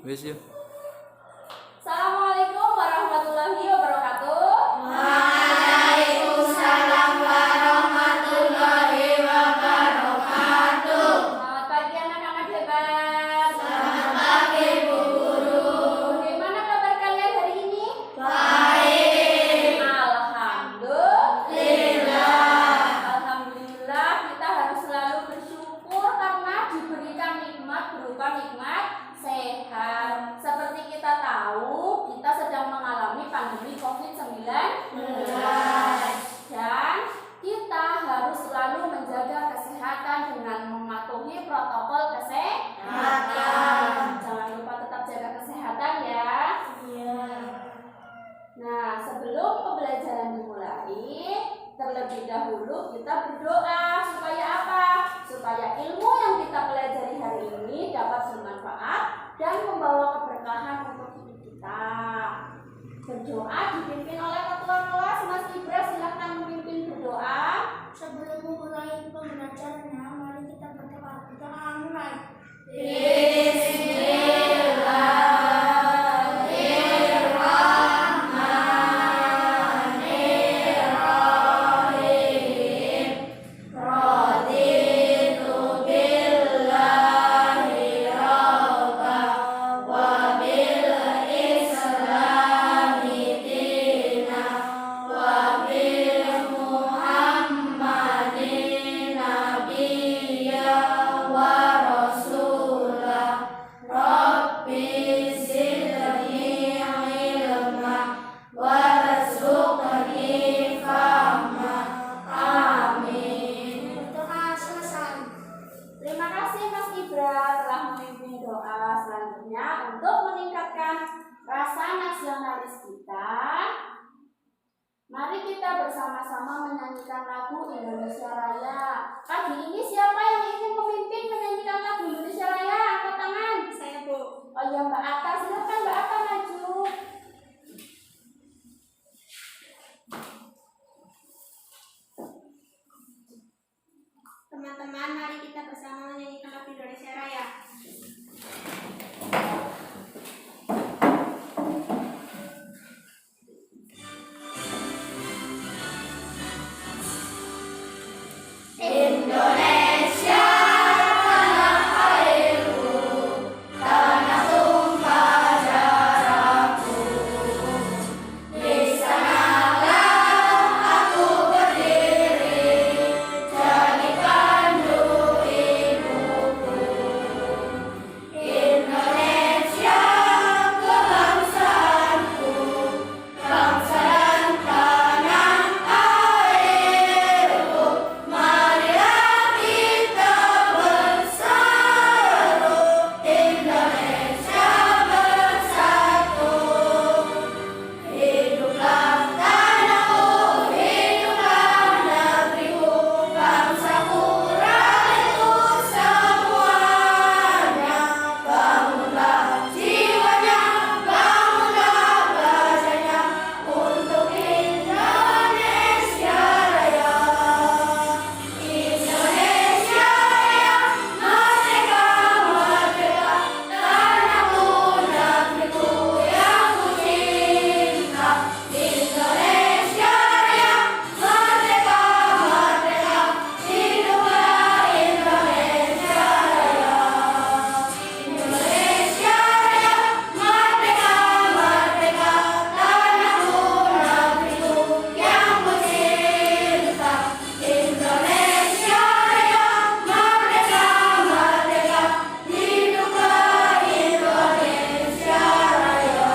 Wis yuk. Assalamualaikum warahmatullahi wabarakatuh. Waalaikumsalam warahmatullahi wabarakatuh. Selamat pagi anak-anak hebat. Selamat pagi Bu Guru. Bagaimana kabar kalian hari ini? Baik. Alhamdulillah kita harus selalu bersyukur karena diberikan nikmat berupa nikmat sehat. Seperti kita tahu, kita sedang mengalami pandemi COVID-19 dan kita harus selalu menjaga kesehatan dengan mematuhi protokol kesehatan. Jangan lupa tetap jaga kesehatan ya. Nah, sebelum pembelajaran dimulai, terlebih dahulu kita berdoa supaya apa? Supaya ilmu yang kita pelajari hari ini dapat bermanfaat dan membawa keberkahan untuk hidup kita. Berdoa dipimpin oleh ketua kelas Mas Ibra, silahkan memimpin berdoa. Sebelum memulai pembelajarannya, mari kita berdoa. Kita akan mulai. Terima kasih Mas Ibra telah memimpin doa. Selanjutnya untuk meningkatkan rasa nasionalis kita, mari kita bersama-sama menyanyikan lagu Indonesia Raya. Pagi ini siapa yang ingin memimpin menyanyikan lagu Indonesia Raya? Angkat tangan. Saya Bu. Oh ya, Mbak Atta, silakan Mbak Atta maju. Teman-teman, mari kita bersama menyanyikan lagu Indonesia Raya. Indonesia tanah airku, tanah tumpah darahku. Di sanalah aku berdiri, jadi pandu hidupku. Indonesia kebangsaanku, bangsa dan tanah airku. Marilah kita bersatu, Indonesia bersatu. Hiduplah tanahku, hiduplah negeriku, bangsaku, rakyatku semuanya. Bangunlah jiwanya, bangunlah rajanya untuk Indonesia Raya. Indonesia Raya, merdeka, merdeka, tanahku, negeriku yang ku cinta. Indonesia Raya, merdeka, merdeka, hiduplah Indonesia Raya. Indonesia Raya, merdeka, merdeka, tanahku, negeriku yang ku cinta. Indonesia Raya, merdeka, merdeka, hiduplah Indonesia Raya.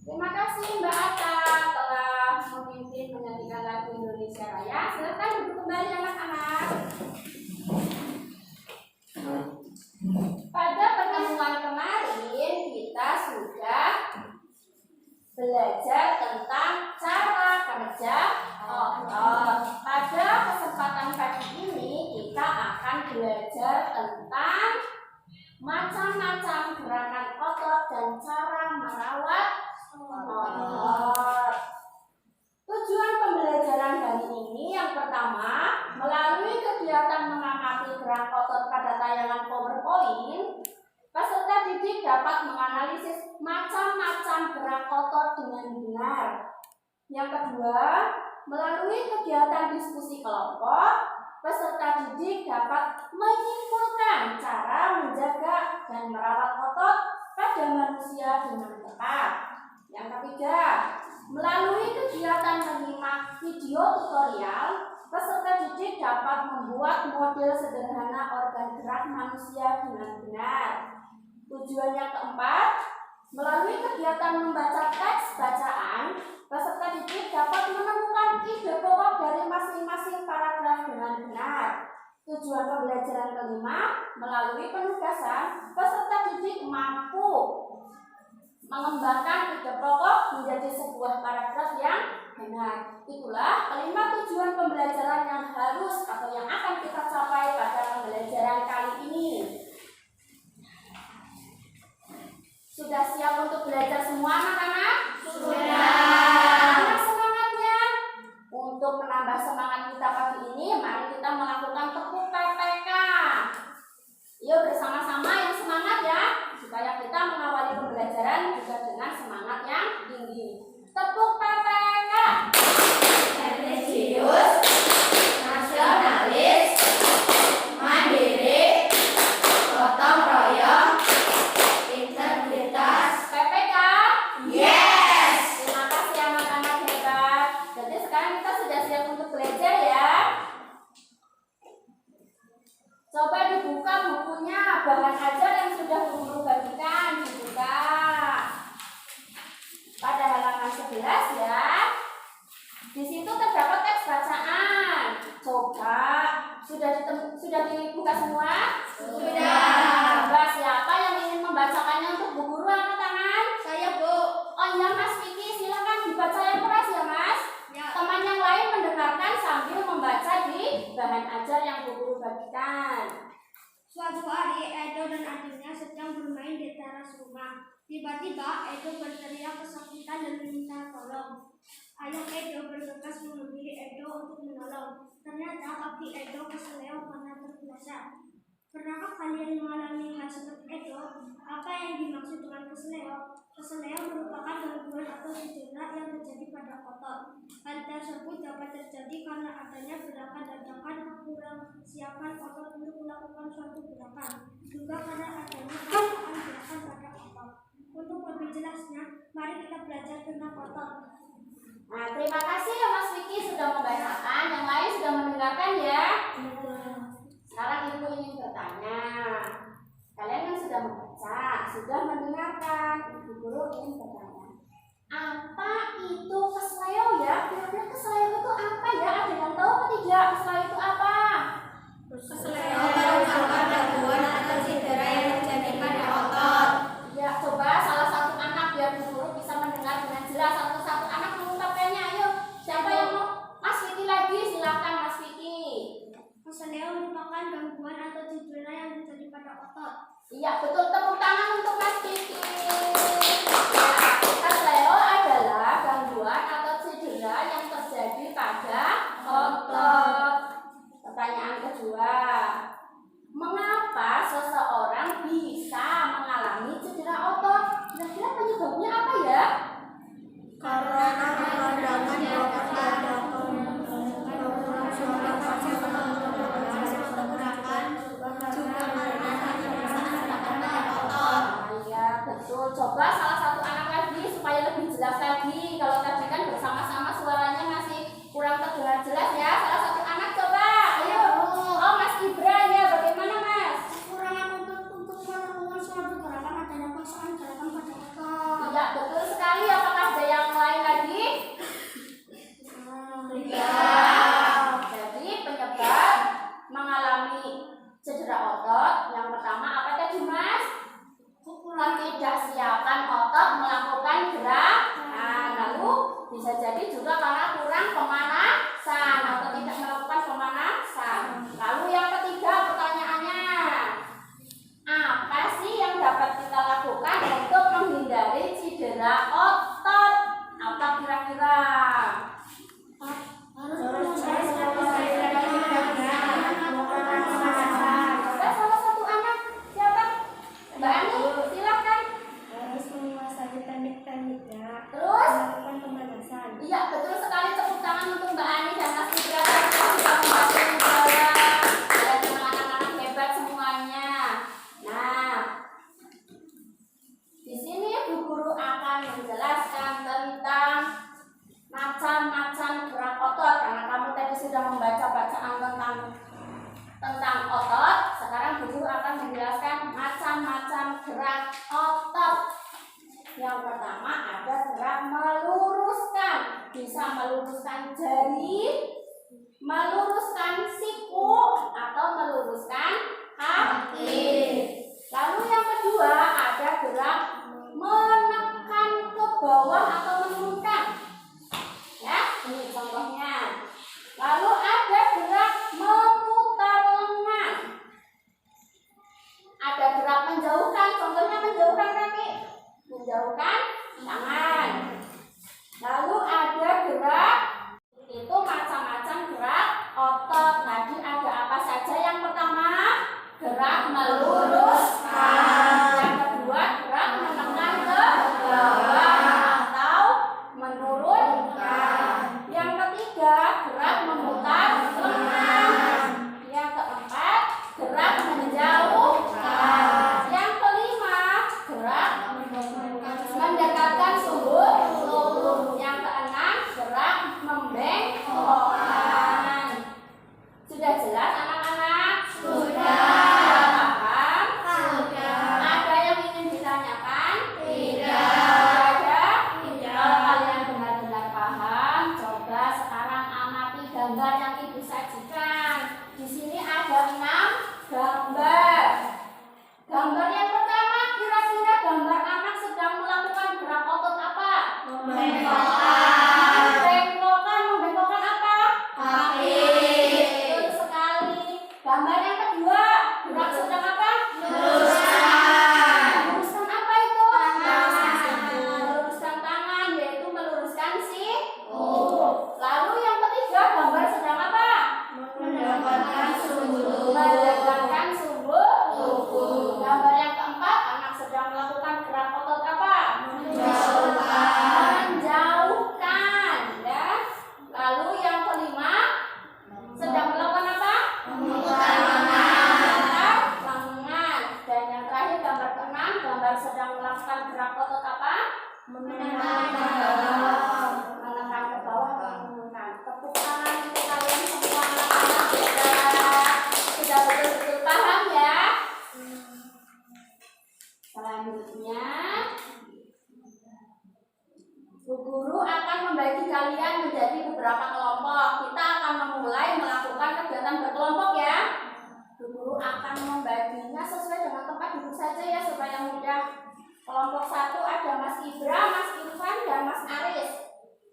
Terima kasih Mbak Atta telah memimpin menyanyikan lagu Indonesia Raya. Silakan duduk kembali anak-anak. Pada pertemuan kemarin kita sudah belajar tentang cara kerja otot. Pada kesempatan pagi ini kita akan belajar tentang macam-macam gerakan otot dan cara merawat otot. Tujuan pembelajaran hari ini yang pertama, melalui kegiatan mengamati gerak otot pada tayangan poin, peserta didik dapat menganalisis macam-macam gerak otot dengan benar. Yang kedua, melalui kegiatan diskusi kelompok, peserta didik dapat menyimpulkan cara menjaga dan merawat otot pada manusia dengan tepat. Yang ketiga, melalui kegiatan menyimak video tutorial, peserta didik dapat membuat model sederhana organ gerak manusia dengan benar. Tujuan yang keempat, melalui kegiatan membaca teks bacaan, peserta didik dapat menemukan ide pokok dari masing-masing paragraf dengan benar. Tujuan pembelajaran kelima, melalui penugasan, peserta didik mampu mengembangkan ide pokok menjadi sebuah paragraf yang benar. Itulah kelima tujuan pembelajaran yang harus atau yang akan kita capai pada pembelajaran kali ini. Sudah siap untuk belajar semua anak-anak? Sudah. Mana semangatnya? Untuk menambah semangat kita pagi ini, mari kita melakukan tepuk PPK. Yuk bersama-sama yang semangat ya, supaya kita mengawali pembelajaran juga dengan semangat yang tinggi. Tepuk PPK. Religius, nasionalis, mandiri, gotong royong, integritas. PPK? Yes. Terima kasih anak-anak hebat. Jadi sekarang kita sudah siap untuk belajar ya. Coba dibuka bukunya, bahan ajar yang sudah guru bagikan, dibuka. Pada halaman 11 ya. Di situ terdapat teks bacaan. Coba sudah dibuka semua? Sudah. Coba siapa yang ingin membacakannya untuk Bu Guru angkat tangan? Saya, Bu. Oh iya Mas Vicky, silakan dibaca yang keras ya Mas. Ya. Teman yang lain mendengarkan sambil membaca di bahan ajar yang Bu Guru bagikan. Suatu hari Edo dan adiknya sedang bermain di teras rumah. Tiba-tiba Edo berteriak kesakitan dan meminta tolong. Ayah Edo bergegas menghampiri Edo untuk menolong. Ternyata kaki Edo keseleo karena terbiasa. Pernahkah kalian mengalami hal seperti Edo? Apa yang dimaksud dengan keseleo? Keseleo merupakan gangguan atau cedera yang terjadi pada otot. Hal tersebut dapat terjadi karena adanya gerakan-gerakan kurang siapan otot untuk melakukan suatu gerakan. Juga karena adanya gerakan pada otot. Untuk lebih jelasnya, mari kita belajar tentang otot. Nah, terima kasih ya Mas Vicky sudah membacakan. Yang lain sudah mendengarkan ya. Sekarang Ibu ingin bertanya. Kalian yang sudah membaca, sudah mendengarkan, Ibu Guru ingin bertanya. Apa itu kesleo ya? Kira-kira kesleo itu apa ya? Ada yang tahu atau tidak? Kesleo itu apa? Kesleo merupakan gangguan atau cedera yang terjadi pada otot. Ya, coba salah satu anak biar Bu Guru bisa mendengar dengan jelas. Satu-satu anak mengungkapkannya. Ayo, siapa yang mau? Mas Vicky lagi, silakan Mas Vicky. Kesleo merupakan gangguan atau cedera yang terjadi pada otot. Iya, betul. Tepuk tangan untuk Mas Vicky. Ya, kesleo adalah gangguan atau cedera yang terjadi pada otot. Pertanyaan kedua, mengapa seseorang bisa mengalami cedera otot? Kira-kira penyebabnya apa ya? Karena kepanjangan otot pada Iya, betul. Coba salah satu anak lagi supaya lebih jelas lagi. Kalau tadi kan bersama-sama suaranya masih kurang terdengar jelas ya. Salah satu anak coba. Ayo. Oh, Mas Ibra ya. Bagaimana Mas? kekurangan otot untuk melakukan suatu gerakan adanya paksaan gerakan pada otot. Iya, betul sekali. Apakah ada yang lain lagi? Iya. Jadi penyebab mengalami cedera otot yang pertama apa tadi Mas? Ketidaksiapan otot melakukan gerakan. Lalu bisa jadi juga karena kurang pemanasan atau tidak melakukan pemanasan. Lalu yang ketiga pertanyaannya, apa sih yang dapat kita lakukan untuk menghindari cedera otot? Apa kira-kira? Coba salah satu anak, siapa Yang pertama ada gerak meluruskan. Bisa meluruskan jari, meluruskan siku, atau meluruskan kaki. Lalu yang kedua ada gerak menekan ke bawah atau menurunkan. Ya, ini contohnya. Lalu ada gerak memutar lengan. Ada gerak menjauhkan, contohnya menjauhkan kaki, menjauhkan tangan. Lalu ada gerak, itu macam-macam gerak otot. Tadi ada apa saja? Yang pertama, gerak meluruskan. Yang kedua, gerak menekan ke bawah atau menurunkan. Yang ketiga, gerak memutar lengan. Yang keempat, gerak menjauhkan. Yang kelima, gerak mendekatkan sumber. Yang keenam, gerak membengkokkan. Sudah jelas anak-anak? Sudah. Paham? Sudah. Ada yang ingin ditanyakan? Tidak. Ada? Tidak. Kalau kalian benar-benar paham, coba sekarang amati gambar yang ibu sajikan. Di sini ada 6 gambar. Gambar yang pertama, kira-kira gambar anak sedang melakukan gerak otot apa? Membengkokkan. Membengkokkan apa? Kaki. Betul sekali. Gambar yang kedua, gerak sedang apa? Meluruskan. Meluruskan apa itu? Meluruskan tangan, yaitu meluruskan siku. Lalu yang ketiga, gambar sedang apa? Mendekatkan sumbu. Mendekatkan sumbu tubuh. Gambar yang keempat, anak sedang melakukan gerak otot apa? Menjauhkan, ya. Lalu yang kelima, sedang melakukan apa? Memutar lengan. Dan yang terakhir gambar keenam, gambar sedang melakukan gerak otot apa? Menekan ke bawah. Menekan ke bawah atau menurunkan. Tepuk tangan untuk kalian semua anak-anak sudah betul-betul paham ya. Selanjutnya, Bu Guru akan membagi kalian menjadi beberapa kelompok. Kita akan memulai melakukan kegiatan berkelompok ya. Bu Guru akan membaginya sesuai dengan tempat duduk saja ya supaya mudah. Kelompok 1 ada Mas Ibra, Mas Irfan, dan Mas Aris.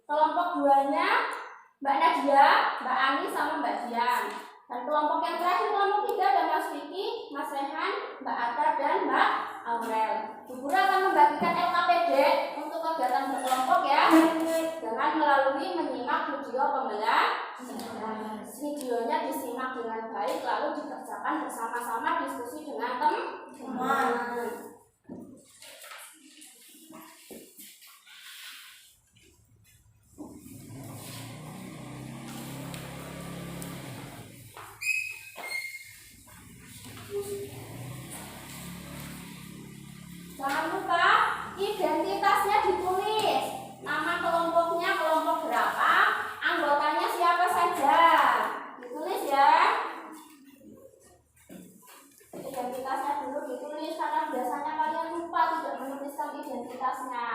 Kelompok 2-nya Mbak Nadia, Mbak Ani, sama Mbak Dian. Dan kelompok yang terakhir, kelompok 3 ada Mas Vicky, Mas Rehan, Mbak Atta, dan Mbak Aurel. Bu Guru akan membagikan LKPD untuk kegiatan berkelompok ya, dengan melalui menyimak video pembelajaran. Videonya disimak dengan baik, lalu dikerjakan bersama-sama, diskusi dengan teman. Jangan lupa identitasnya ditulis. Nama kelompoknya kelompok berapa, anggotanya siapa saja. Ditulis ya. Identitasnya dulu ditulis karena biasanya kalian lupa tidak menuliskan identitasnya.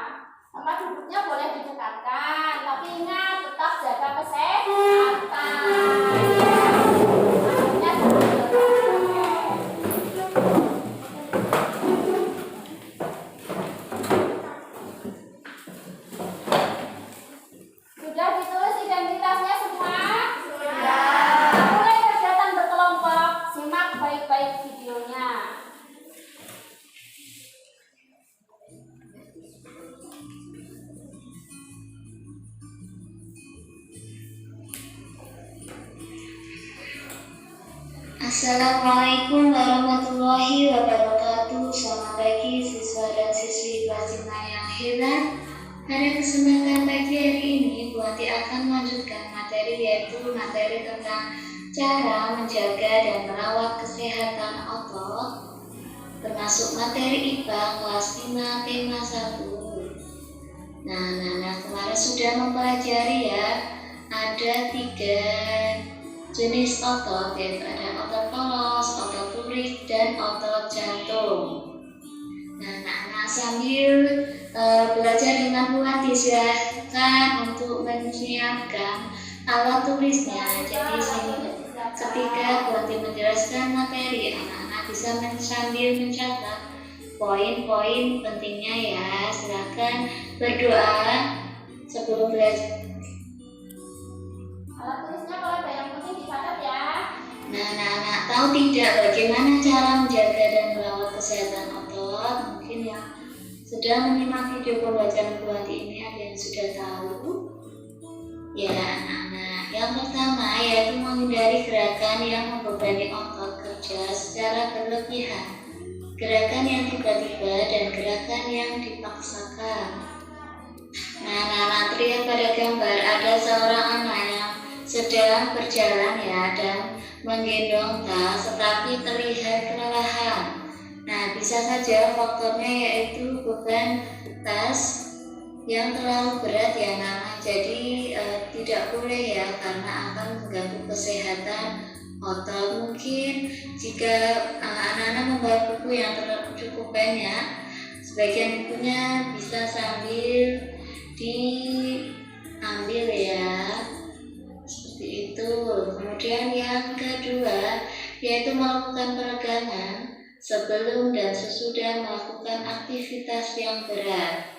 Tempat duduknya boleh didekatkan, tapi ingat tetap jaga kesehatan. Sudah ditulis identitasnya semua? Sudah. Mulai kegiatan berkelompok, simak baik-baik videonya. Assalamualaikum warahmatullahi wabarakatuh. Selamat pagi siswa dan siswi kelas 5 yang hebat. Pada kesempatan pagi hari ini, Bu Ati akan melanjutkan materi, yaitu materi tentang cara menjaga dan merawat kesehatan otot, termasuk materi IPA kelas 5 tema 1. Nah, kemarin sudah mempelajari ya, ada 3 jenis otot, yaitu ada otot polos, otot lurik, dan otot jantung. Nah, sambil belajar dengan Buanti. Silakan untuk menyiapkan alat tulisnya. Jadi ketika Buanti menjelaskan materi, anak-anak bisa sambil mencatat poin-poin pentingnya ya. Silakan berdoa sebelum belajar. Alat tulisnya kalau ada yang penting dicatat ya. Nah, anak-anak tahu tidak bagaimana cara menjaga dan merawat kesehatan otot? Mungkin yang sudah menyimak video pembelajaran Buanti ini ada yang sudah tahu? Ya, anak-anak. Yang pertama yaitu menghindari gerakan yang membebani otot kerja secara berlebihan. Gerakan yang tiba-tiba dan gerakan yang dipaksakan. Nah, anak-anak, terlihat pada gambar ada seorang anak yang sedang berjalan ya dan menggendong tas, tetapi terlihat kelelahan. Nah, bisa saja faktornya yaitu beban tas yang terlalu berat ya anak-anak. Jadi tidak boleh ya, karena akan mengganggu kesehatan otot. Mungkin jika anak-anak membawa buku yang cukup banyak, sebagian bukunya bisa sambil diambil ya, seperti itu. Kemudian yang kedua yaitu melakukan peregangan sebelum dan sesudah melakukan aktivitas yang berat.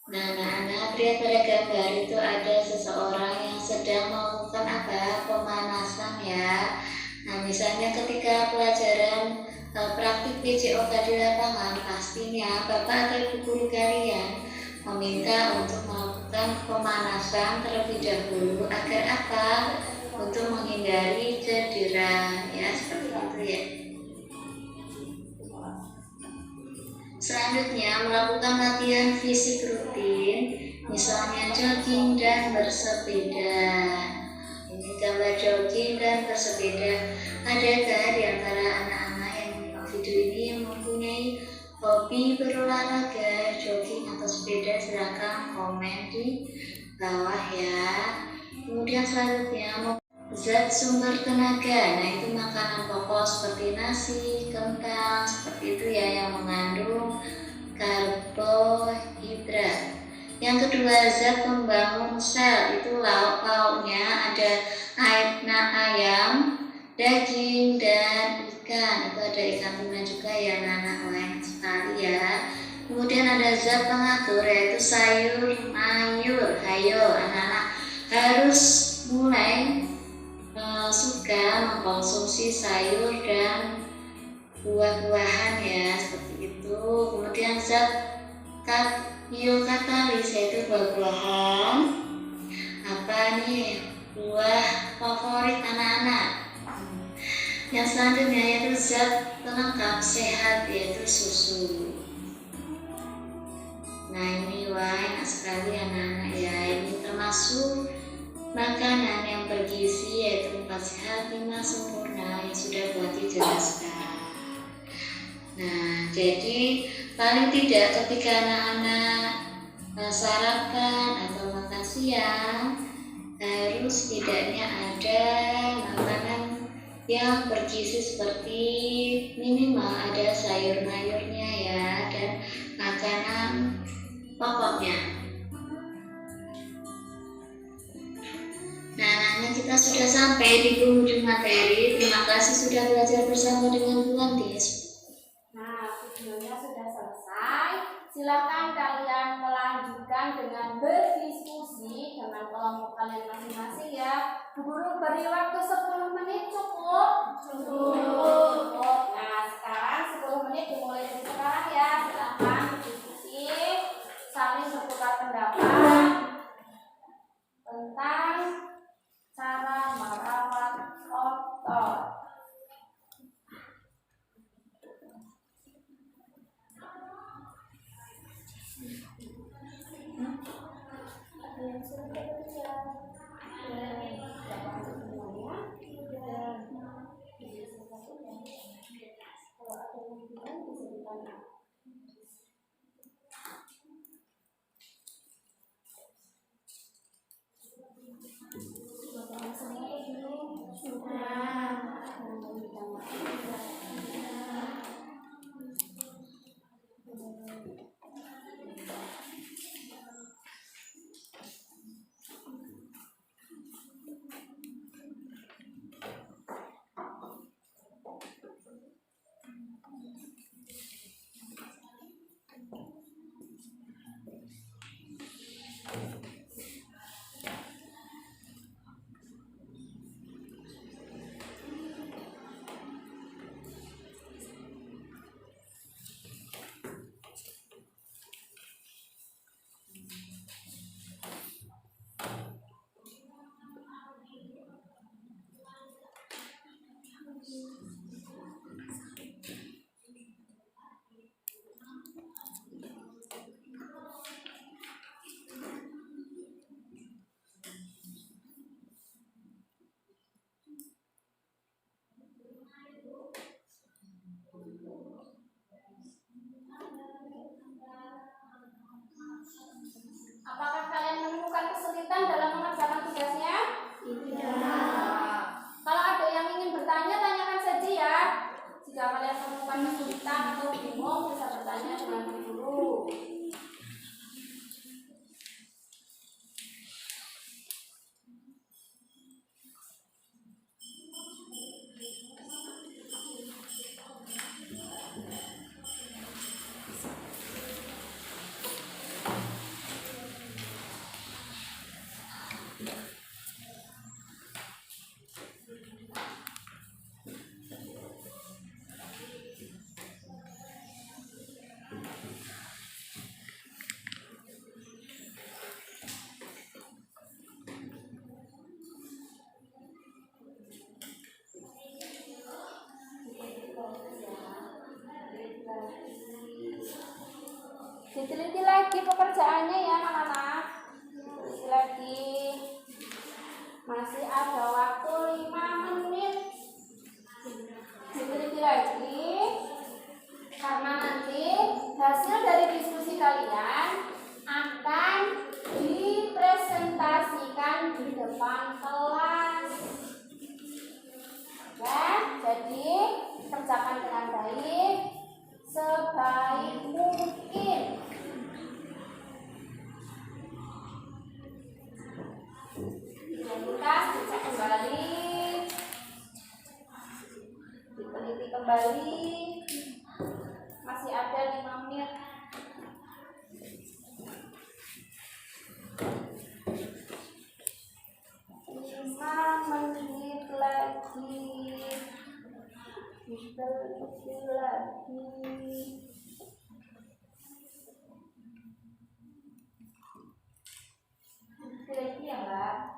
Nah, anak-anak, lihat pada gambar itu ada seseorang yang sedang melakukan apa? Pemanasan ya. Nah, misalnya ketika pelajaran praktik PJOK di lapangan, pastinya Bapak atau guru kalian meminta untuk melakukan pemanasan terlebih dahulu agar apa? Untuk menghindari cedera ya, seperti itu ya. Selanjutnya, melakukan latihan fisik rutin, misalnya jogging dan bersepeda. Ini gambar jogging dan bersepeda. Adakah di antara anak-anak yang menonton video ini yang mempunyai hobi berolahraga, jogging atau sepeda? Silakan komen di bawah ya. Kemudian selanjutnya, zat sumber tenaga. Nah, itu makanan pokok seperti nasi, kentang, seperti itu ya, yang mengandung karbohidrat. Yang kedua, zat pembangun sel. Itu lauk-lauknya ada ayam, daging, dan ikan. Itu ada ikan tuna juga ya, anak-anak, banyak sekali ya. Kemudian ada zat pengatur yaitu sayur, mayur. Ayo anak-anak harus mulai suka mengkonsumsi sayur dan buah-buahan ya, seperti itu. Kemudian zat katalis yaitu buah-buahan. Apa nih buah favorit anak-anak? Yang selanjutnya yaitu zat pelengkap sehat yaitu susu. Nah, ini wah enak sekali anak-anak ya. Ini termasuk makanan yang bergizi yaitu 4 sehat 5 sempurna yang sudah Buanti jelaskan. Nah, jadi paling tidak ketika anak-anak sarapan atau makan siang harus setidaknya ada makanan yang bergizi seperti minimal ada sayur-mayurnya ya, dan makanan pokoknya. Nah, kita sudah sampai di penghujung materi. Terima kasih sudah belajar bersama dengan Buanti. Nah, videonya sudah selesai. Silakan kalian melanjutkan dengan berdiskusi dengan kelompok kalian masing-masing ya. Bu Guru beri waktu 10 menit cukup? Cukup. Nah, sekarang 10 menit dimulai dari sekarang ya. Silakan berdiskusi, saling bertukar pendapat tentang cara merawat otot. Ada yang sudah bekerja? Semuanya. Kalau ada yang bilang bisa ditanya. kalian temukan kesulitan atau bingung, bisa bertanya dengan guru. Diteliti lagi pekerjaannya ya anak-anak. Diteliti lagi. Masih ada waktu 5 menit. Diteliti lagi. Karena nanti hasil dari diskusi kalian akan dipresentasikan di depan kelas. Oke, jadi kerjakan dengan baik, sebaik mungkin. Identitas dicek kembali, diteliti kembali. Masih ada 5 menit. Lagi diteliti lagi. Diteliti ya Mbak.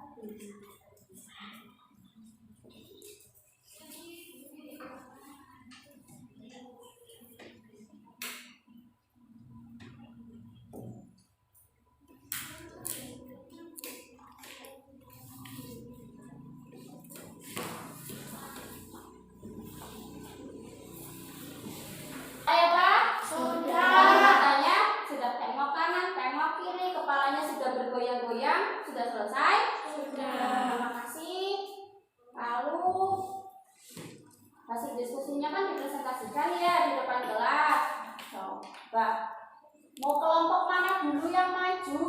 Ayo Pak, sudah. Tanya, sudah tengok kanan, tengok kiri, kepalanya sudah bergoyang-goyang, sudah selesai? Sudah. Terima kasih. Lalu hasil diskusinya kan dipresentasikan ya di depan kelas. Coba, mau kelompok mana dulu yang maju?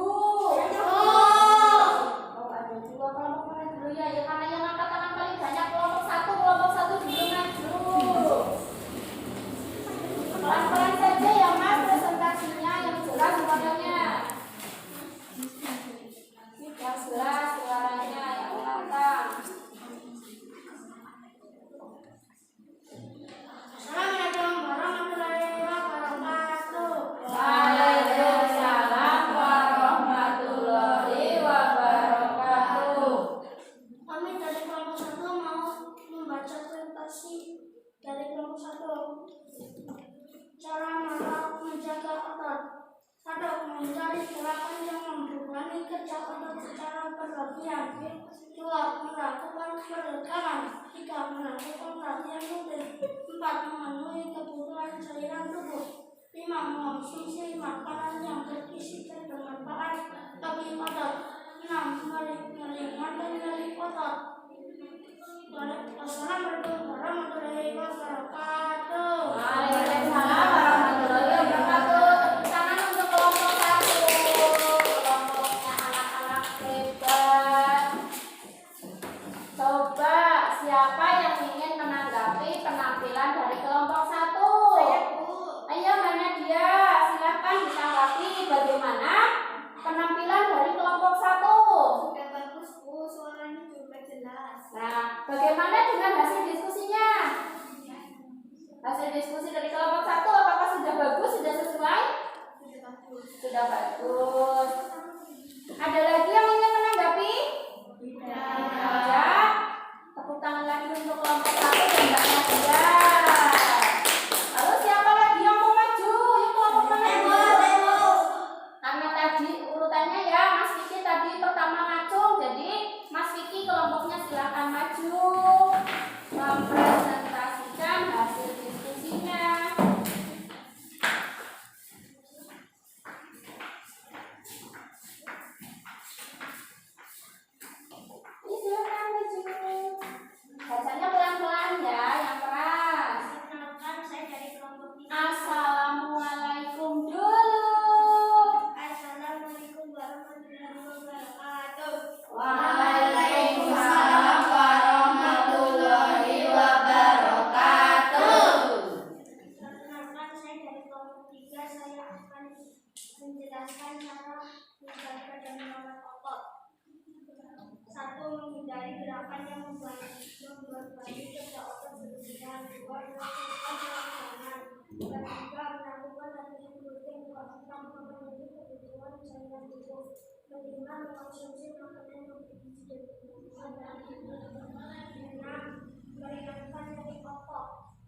Oh, ada 2 kelompok mana dulu ya? Ya karena yang angkat tangan paling banyak kelompok 1 dulu maju. Pelan-pelan saja ya Mas presentasinya yang jelas suaranya. Yang jelas suaranya yang lantang. Assalamualaikum warahmatullahi wabarakatuh. Waalaikumsalam warahmatullahi wabarakatuh. Kami dari kelompok 1 mau membaca presentasi dari kelompok 1. Cara menjaga otot. 1. Menghindari gerakan yang membebani kerja otot secara berlebihan. 2. Melakukan peregangan. 3. Melakukan latihan rutin. 4. Memenuhi kebutuhan cairan tubuh. 5. Mengonsumsi makanan yang bergizi dan bermanfaat bagi otot. 6. Meringankan nyeri otot. Wassalamualaikum warahmatullahi wabarakatuh. Waalaikumsalam warahmatullahi wabarakatuh. Tepuk tangan untuk kelompok 1. Kelompoknya anak-anak hebat. Coba siapa yang ingin menanggapi penampilan dari kelompok 1? Saya Bu. Ayo mana dia? Silakan ditanggapi bagaimana penampilan dari kelompok 1. Sudah bagus Bu, suaranya juga jelas. Nah, bagaimana dengan hasil diskusinya? Hasil diskusi dari kelompok 1 apakah sudah bagus, sudah sesuai? Sudah bagus. Sudah bagus. Ada lagi yang ingin menanggapi? Tidak. Tepuk tangan lagi untuk kelompok 1 dan Mbak Nadia. Lalu siapa lagi yang mau maju? Yuk kelompok mana dulu? Karena tadi urutannya ya, Mas Vicky tadi pertama ngacung, jadi Mas Vicky kelompoknya silakan maju mempresentasikan hasil diskusinya. akan menjelaskan cara menjaga dan merawat otot. 1. Menghindari gerakan yang membebani kerja otot berlebihan. 2. Melakukan peregangan. 3. Melakukan latihan rutin. 4. Memenuhi kebutuhan cairan tubuh. 5. Mengonsumsi makanan yang bergizi dan bermanfaat. 6. Meringankan nyeri otot.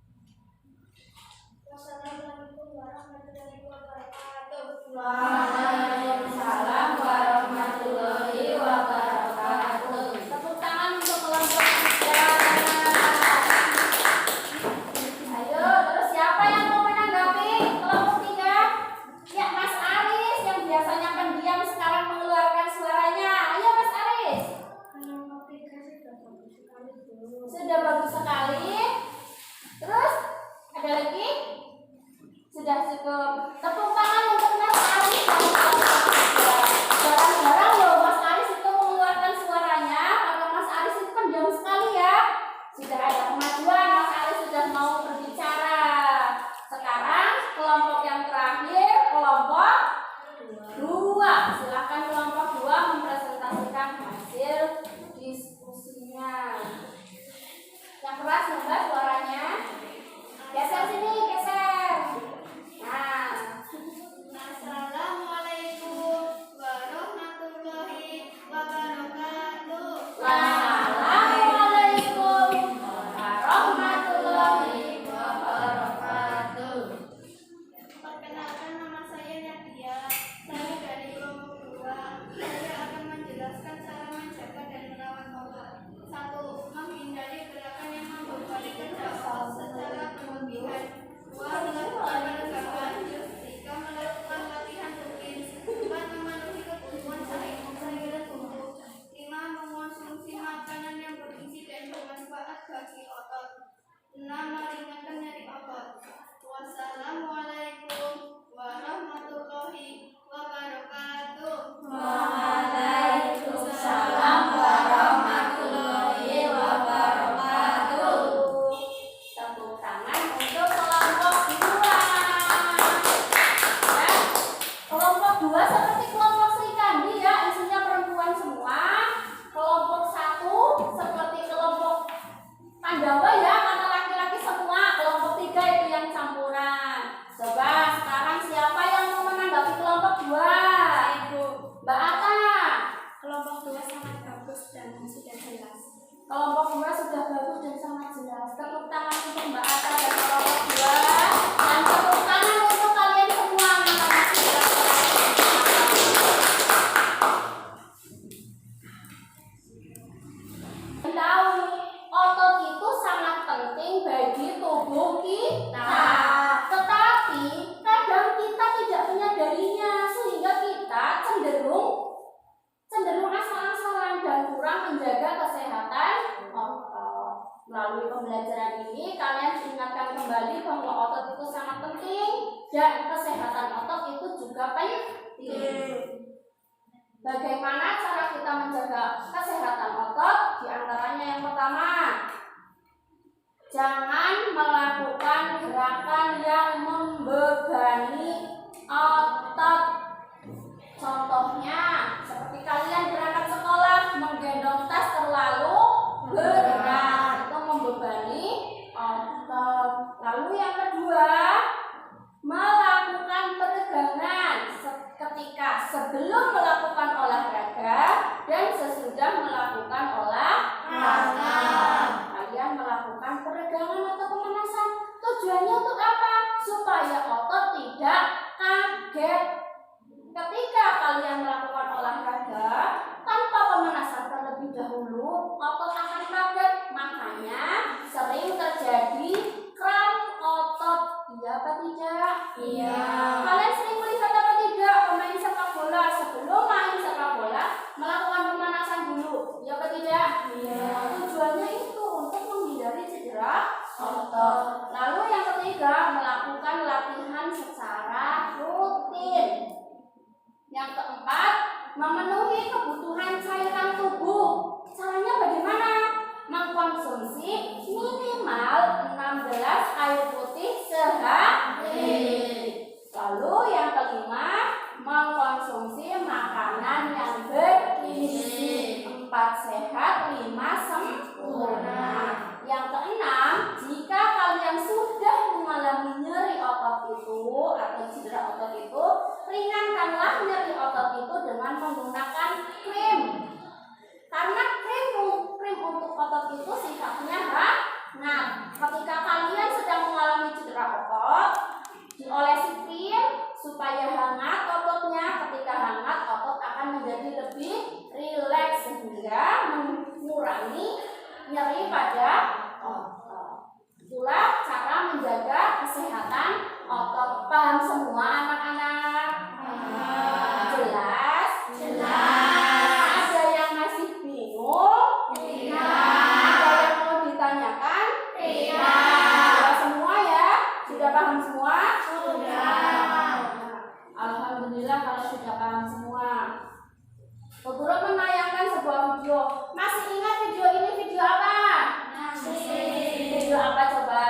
Wassalamualaikum warahmatullahi wabarakatuh. Waalaikumsalam warahmatullahi wabarakatuh. Tepuk tangan untuk kelompok 3. Ayo, terus siapa yang mau menanggapi kelompok 3? Ya, Mas Aris yang biasanya pendiam sekarang mengeluarkan suaranya. Ayo Mas Aris. Kelompok 3 sudah bagus sekali, Bu. Sudah bagus sekali. Terus ada lagi? Sudah cukup. Tepuk tangan untuk Mas Aris. Jarang-jarang loh Mas Aris itu mengeluarkan suaranya karena Mas Aris itu kan diam sekali ya. Sudah ada kemajuan, Mas Aris sudah mau berbicara. Sekarang kelompok yang terakhir, kelompok 2. Silakan kelompok 2 mempresentasikan hasil diskusinya. Yang keras mbak suaranya. Geser sini, geser. Nah, Assalamualaikum warahmatullahi wabarakatuh. Waalaikumsalam warahmatullahi wabarakatuh. Perkenalkan, nama saya Nadia. Saya dari kelompok 2. Saya akan menjelaskan cara menjaga dan merawat otot. 1. Menghindari gerakan yang membebani kerja otot secara berlebihan. 2. Melakukan peregangan. 3. Melakukan latihan rutin. 4. Memenuhi kebutuhan cairan tubuh. 5. Mengonsumsi makanan yang bergizi dan bermanfaat bagi otot. 6. Meringankan nyeri otot. Wassalamualaikum warahmatullahi wabarakatuh. Waalaikumsalam warahmatullahi wabarakatuh. Tepuk tangan untuk kelompok 2. Ya, kelompok 2 seperti kelompok Sri Kandi ya, isinya perempuan semua. Kelompok 1 seperti kelompok Pandawa ya, karena laki-laki semua. Kelompok 3 itu yang campuran. Coba sekarang siapa yang mau menanggapi kelompok 2? Ibu, Mbak Ata. kelompok 2 sangat bagus dan sudah jelas. Kelompok 2 sudah bagus dan sangat jelas. Tepuk tangan untuk Mbak Ata dan kelompok 2. Dan tepuk tangan untuk kalian semua yang masih tahu otot itu sangat penting bagi tubuh kita. Tetapi kadang kita tidak menyadarinya sehingga kita cenderung asal-asalan dan kurang menjaga kesehatan otot. Melalui pembelajaran ini kalian diingatkan kembali bahwa otot itu sangat penting dan kesehatan otot itu juga penting. Bagaimana cara kita menjaga kesehatan otot? Di antaranya yang pertama, jangan melakukan gerakan yang membebani otot. Contohnya, seperti kalian berangkat sekolah menggendong tas terlalu berat, itu membebani otot. Lalu yang kedua, melakukan peregangan ketika sebelum melakukan olahraga dan sesudah melakukan olahraga. Kalian melakukan peregangan atau pemanasan. Tujuannya untuk apa? Supaya otot tidak kaget. Ketika kalian melakukan olahraga tanpa pemanasan terlebih dahulu, otot akan kaget. Makanya sering terjadi kram otot. Iya apa tidak? Iya. Kalian sering melihat apa tidak pemain sepak bola sebelum main sepak bola melakukan pemanasan dulu? Iya apa tidak? Iya. Tujuannya itu untuk menghindari cedera otot. Lalu yang ketiga, melakukan latihan secara rutin. Yang keempat, memenuhi kebutuhan cairan tubuh. Caranya bagaimana? Mengkonsumsi minimal 16 air putih sehari. Lalu yang kelima, cedera otot itu, ringankanlah nyeri otot itu dengan menggunakan krim. Karena krim untuk otot itu sifatnya hangat. Ketika kalian sedang mengalami cedera otot, diolesi krim supaya hangat ototnya. Ketika hangat, otot akan menjadi lebih rileks sehingga mengurangi nyeri pada otot. Itulah cara menjaga kesehatan otot. Paham semua anak-anak? Jelas? Ada yang masih bingung? Ada yang mau ditanyakan? Sudah semua ya? Sudah paham semua? Alhamdulillah kalau sudah paham semua. Bu Guru menayangkan sebuah video. Masih ingat video ini video apa? Video apa coba?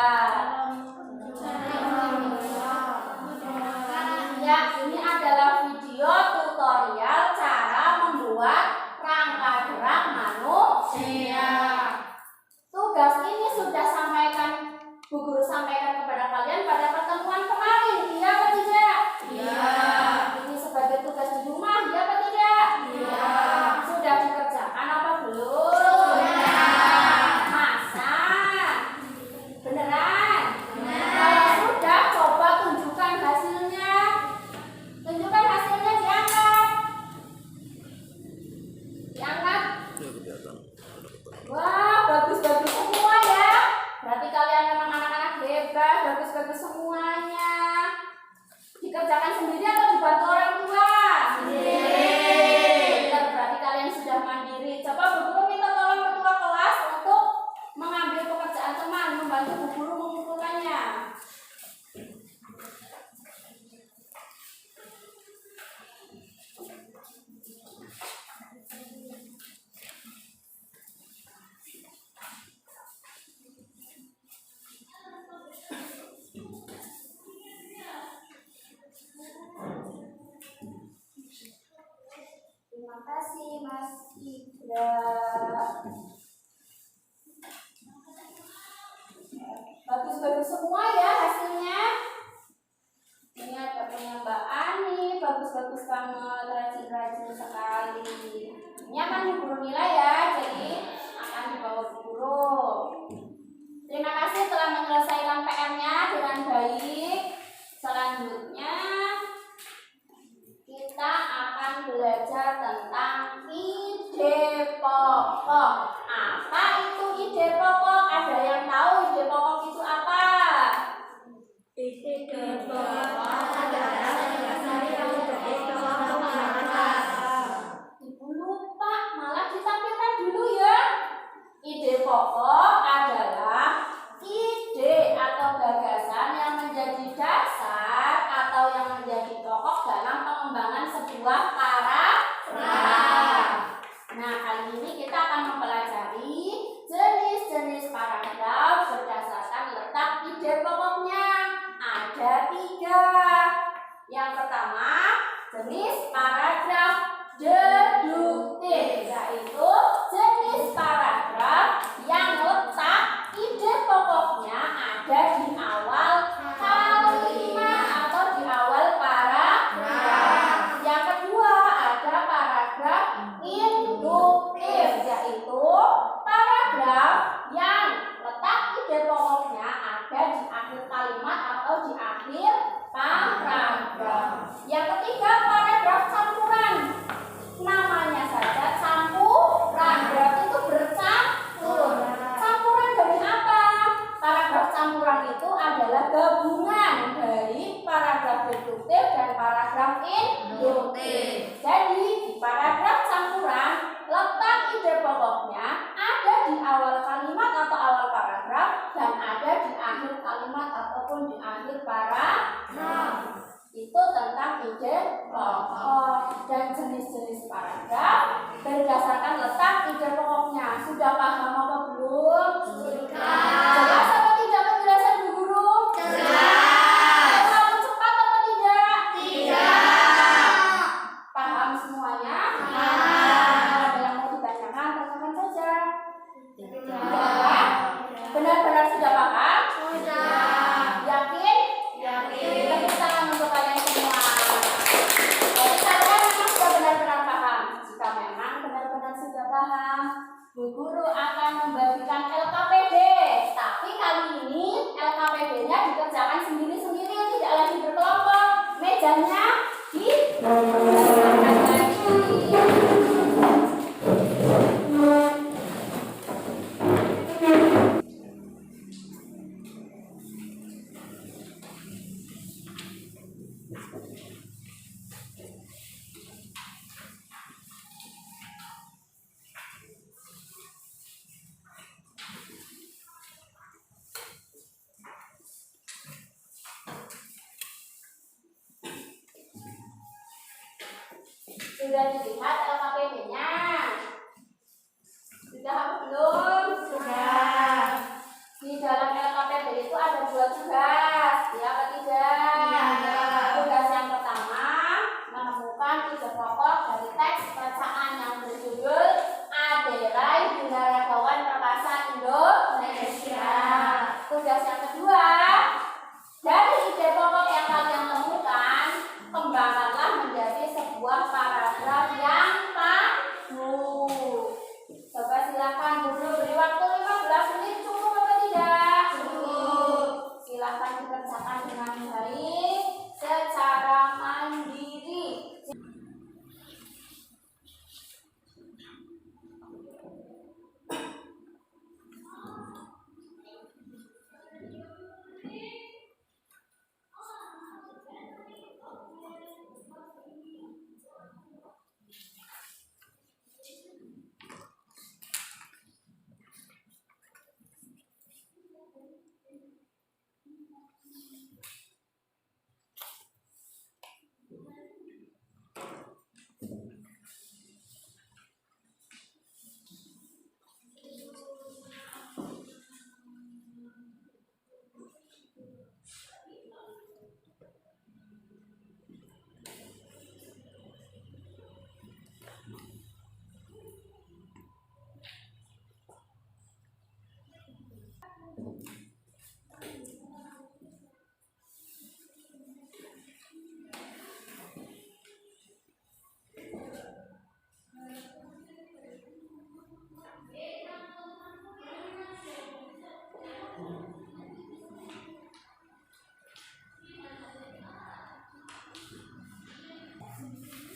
Ya, ini adalah video tutorial cara membuat rangka gerak manusia. Tugas ini sudah Bu Guru sampaikan kepada kalian pada pertemuan kemarin, iya apa tidak? Iya. Ini sebagai tugas di rumah, iya apa tidak? Iya. Sudah dikerjakan apa belum? Sudah. Masa? Beneran? Kalau sudah, coba tunjukkan hasilnya. Tunjukkan hasilnya, diangkat. Diangkat. Wah, bagus-bagus semua ya. Berarti kalian memang anak-anak hebat, bagus-bagus semuanya. Dikerjakan sendiri atau dibantu orang tua? Sendiri. Berarti kalian sudah mandiri. Coba Bu Guru minta tolong ketua kelas untuk mengambil pekerjaan teman, membantu Bu Guru mengumpulkannya. Terima kasih Mas Indra. Bagus-bagus semua ya hasilnya. Ini ada punya Mbak Ani, bagus-bagus banget, rajin-rajin sekali. Ini akan Bu Guru nilai ya, jadi akan dibawa Bu Guru. Terima kasih telah menyelesaikan PR-nya dengan baik. Selanjutnya kita akan belajar tentang ide pokok. Apa itu ide pokok? Ada yang tahu ide pokok itu apa? Ide pokok adalah dasar yang berdasar. Ibu lupa, malah ditampilkan dulu ya. Ide pokok adalah ide atau gagasan yang menjadi dasar atau yang menjadi pokok dalam pengembangan sebuah paragraf. Nah, kali ini kita akan mempelajari jenis-jenis paragraf berdasarkan letak ide pokoknya. Ada 3. Yang pertama, jenis paragraf deduktif, yaitu jenis paragraf yang letak ide pokoknya ada di awal kalimat atau di awal paragraf. Yang kedua, ada paragraf induktif, yaitu paragraf yang letak ide pokoknya ada di akhir kalimat atau di akhir paragraf. Yang ketiga, paragraf campuran. Namanya saja campuran, berarti itu bercampur. Campuran dari apa? Paragraf campuran itu adalah gabungan dari paragraf deduktif dan paragraf induktif. Jadi di paragraf campuran letak ide pokoknya ada di awal kalimat atau awal paragraf dan ada di akhir kalimat ataupun di akhir paragraf. Itu tentang ide pokok dan jenis-jenis paragraf berdasarkan letak ide pokoknya. Sudah paham apa belum? Sudah. Jelas apa tidak penjelasan Bu Guru? Jelas. Terlalu cepat apa tidak? Tidak. Paham semuanya? Paham. Ada yang mau ditanyakan? Tanyakan saja. Tidak. Benar-benar sudah paham? Sudah. Yakin? Yakin. Beri tangan untuk kalian. Sudah dilihat LKPD-nya? Sudah apa belum? Sudah. Di dalam LKPD itu ada 2 tugas, ya apa tidak? Tugas yang pertama, menemukan ide pokok dari teks bacaan yang berjudul Aderai Binaragawan Perkasa Indonesia. Tugas yang kedua, dari ide pokok yang kalian temukan, kembangkanlah menjadi sebuah paragraf yang penuh. Coba silakan guru beri waktu 15 menit, cukup apa tidak? Cukup. Silakan dikerjakan dengan baik secara mandiri.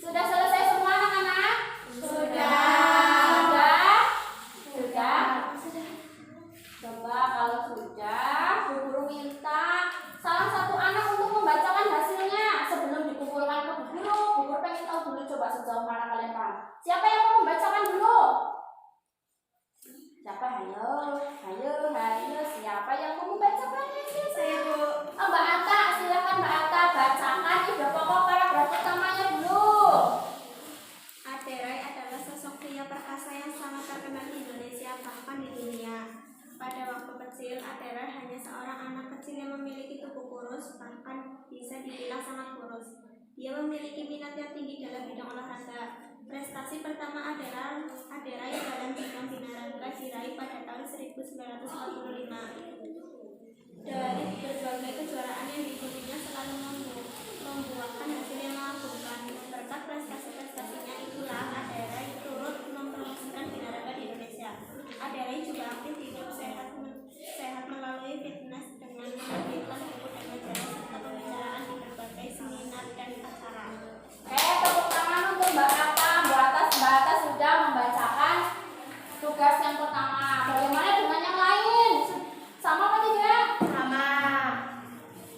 Sudah selesai semua anak-anak? Sudah? Coba kalau sudah, Bu Guru minta salah satu anak untuk membacakan hasilnya sebelum dikumpulkan ke Bu Guru. Bu Guru pengen tahu dulu, coba sejauh mana kalian paham. Siapa yang mau membacakan dulu? Siapa? Hayo. Siapa yang mau membacakan hasil? Saya Bu. Oh, Mbak Atta, silakan Mbak Atta bacakan ide pokok paragraf pertamanya dulu. Aderai adalah sosok pria perkasa yang sangat terkenal di Indonesia, bahkan di dunia. Pada waktu kecil, Aderai hanya seorang anak kecil yang memiliki tubuh kurus, bahkan bisa dibilang sangat kurus. Dia memiliki minat yang tinggi dalam bidang olahraga. Prestasi pertama Aderai dalam bidang binaraga diraih pada tahun 1945. Dari berbagai kejuaraan yang diikutinya selalu membuahkan hasil yang mengagumkan. Berkat prestasi-prestasinya itulah Aderai turut mempromosikan binaraga di Indonesia. Aderai juga aktif hidup sehat melalui fitness dengan menerbitkan buku dan majalah serta pembicaraan di berbagai seminar dan acara. Tepuk tangan untuk Mbak Atta. Mbak Atta sudah membacakan tugas yang pertama. Bagaimana dengan yang lain? Sama apa tidak? Sama.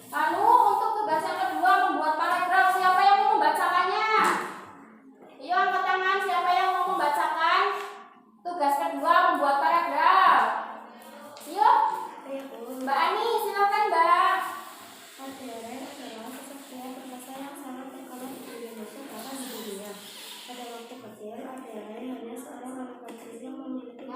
Lalu untuk tugas yang kedua, membuat paragraf. Siapa yang mau membacakannya? Ayo angkat tangan, siapa yang mau membacakan tugas kedua, membuat paragraf? Ayo, Mbak Ani, silakan Mbak. Aderai adalah sosok pria perkasa yang sangat terkenal di Indonesia, bahkan di dunia. Pada waktu kecil, Aderai hanya seorang anak kecil yang memiliki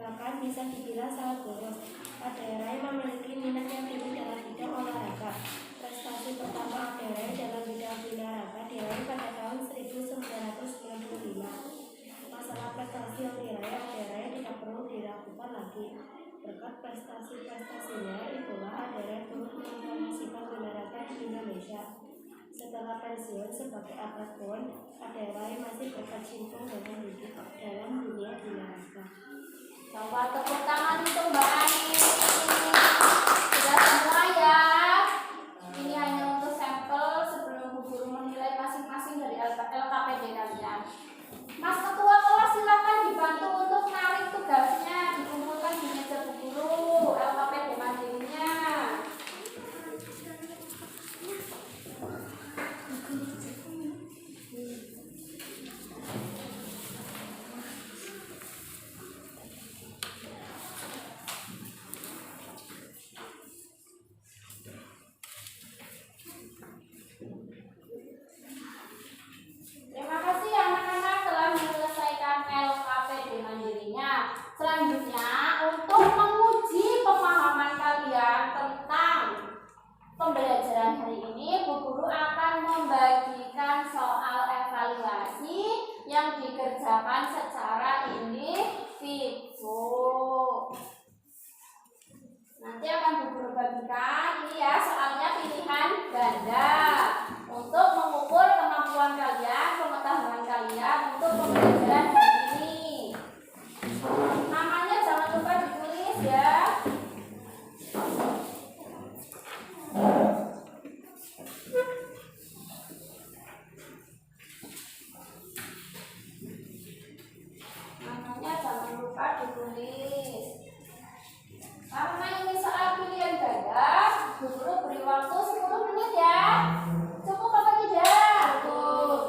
bahkan bisa dibilang sangat kurus. Aderai memiliki minat yang tinggi dalam bidang olahraga. Prestasi pertama Aderai dalam bidang binaraga diraih pada tahun 1995. Masalah prestasi yang diraih Aderai tidak perlu diragukan lagi. Berkat prestasi-prestasinya itulah Aderai turut mempromosikan binaraga di Indonesia. Setelah pensiun sebagai atlet pun, Aderai masih berkecimpung dengan hidup dalam dunia binaraga. Coba tepuk tangan untuk Mbak Ani. Sudah semua ya. Ini hanya untuk sampel sebelum Bu Guru menilai masing-masing dari LKPD kalian. Mas Ketua kelas silakan dibantu untuk narik tugasnya, dikumpulkan di meja Bu Guru, LKPD mandirinya. yang dikerjakan secara individu. Nanti akan Bu bagikan ini ya, soalnya pilihan ganda untuk mengukur kemampuan kalian, pengetahuan kalian untuk pembelajaran ini. Namanya jangan lupa ditulis ya. Namanya jangan lupa ditulis. Karena ini soal pilihan ganda, Bu Guru beri waktu 10 menit ya. Cukup apa tidak? Cukup.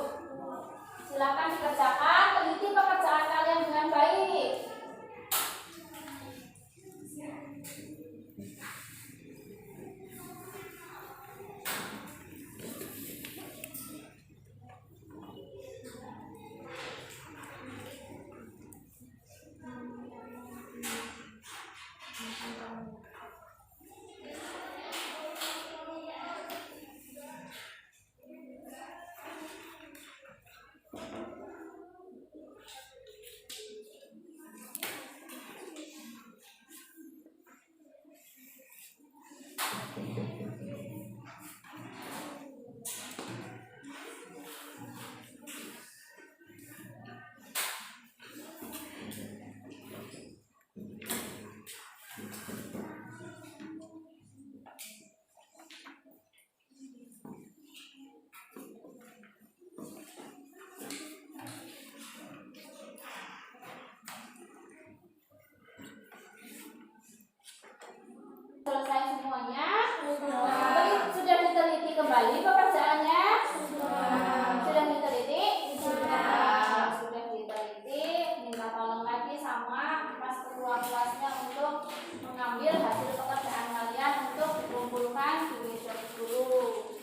Silakan dikerjakan, teliti pekerjaan kalian dengan baik. Selesai semuanya? Sudah diteliti kembali pekerjaannya? Sudah diteliti? Sudah diteliti. Minta tolong lagi sama pas ketua kelasnya untuk mengambil hasil pekerjaan kalian untuk dikumpulkan di meja guru.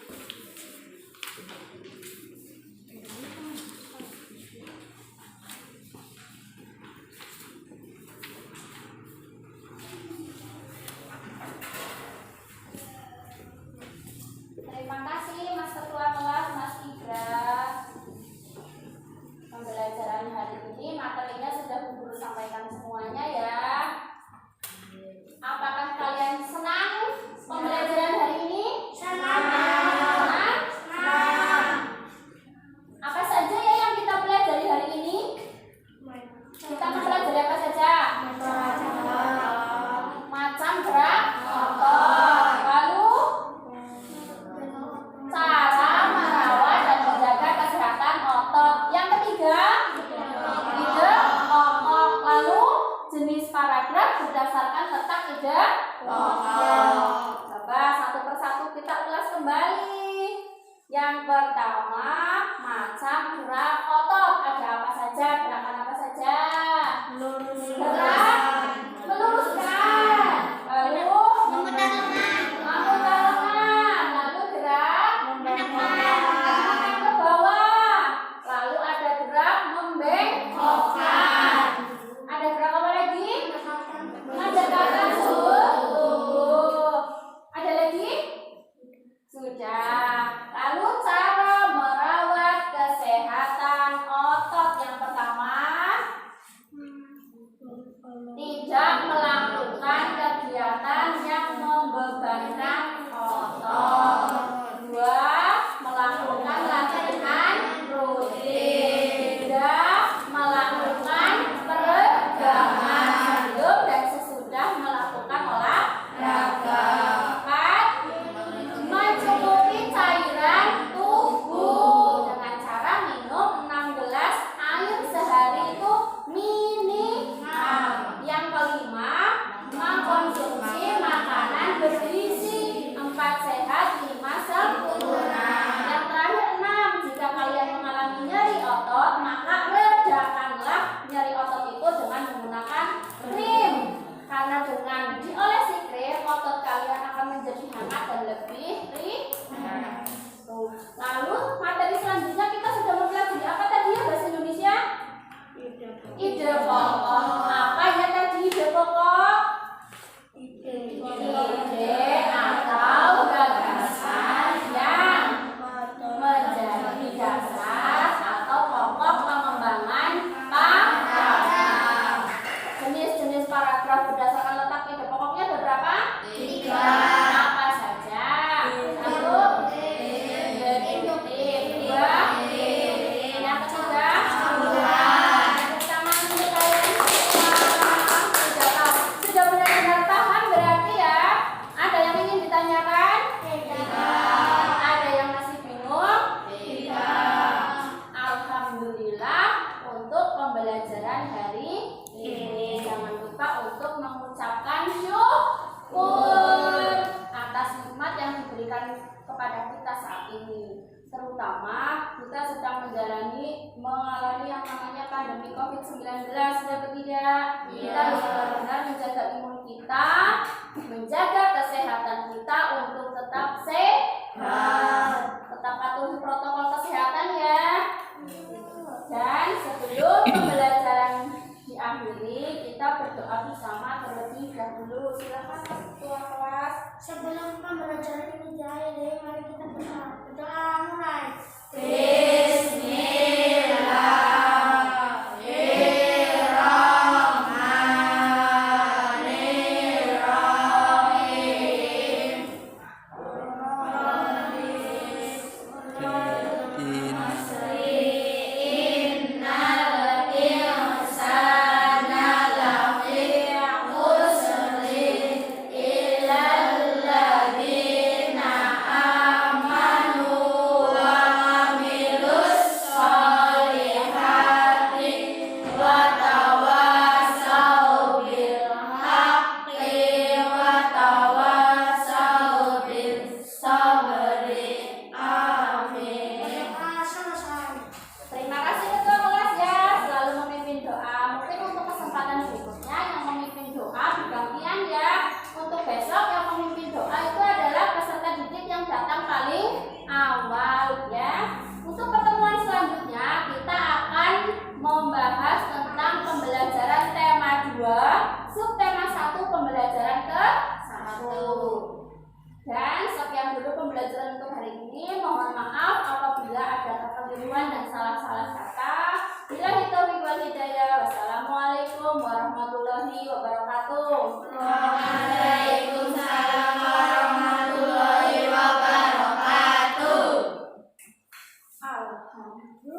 Terima kasih Mas Ketua Kelas, Mas Ibra. Pembelajaran hari ini materinya sudah Bu Guru sampaikan semuanya ya. Apakah kalian senang pembelajaran hari ini? Senang. Apa saja ya yang kita pelajari hari ini? Kita mempelajari apa saja? Macam gerak otot. Lalu cara merawat dan menjaga kesehatan otot. Yang ketiga, ide pokok. Lalu jenis paragraf berdasarkan letak ide pokok. Coba satu persatu kita ulas kembali. Yang pertama, macam gerak otot. Ada apa saja? Gerakan apa saja? Gerak meluruskan. Lalu memutar lengan. Lalu gerak menekan ke bawah. Lalu ada gerak membengkokkan. Ada gerak apa lagi? Menggerakkan tubuh. Ada lagi? Sudah. Lalu cara merawat kepada kita saat ini. Terutama kita sedang mengalami yang namanya pandemi COVID-19, ya tidak? Kita harus benar-benar menjaga imun kita, menjaga kesehatan kita untuk tetap sehat. Tetap patuhi protokol kesehatan ya. Dan sebelum pembelajaran diakhiri, kita berdoa bersama terlebih dahulu. Silakan ketua kelas. Sebelum pembelajaran ini diakhiri, mari kita berdoa mulai. Membahas tentang pembelajaran tema 2, subtema 1 pembelajaran ke-1. Dan sekian dulu pembelajaran untuk hari ini. Mohon maaf apabila ada kekeliruan dan salah-salah kata. Billahi taufiq wal hidayah. Wassalamualaikum warahmatullahi wabarakatuh. Waalaikumsalam warahmatullahi wabarakatuh. Alhamdulillah.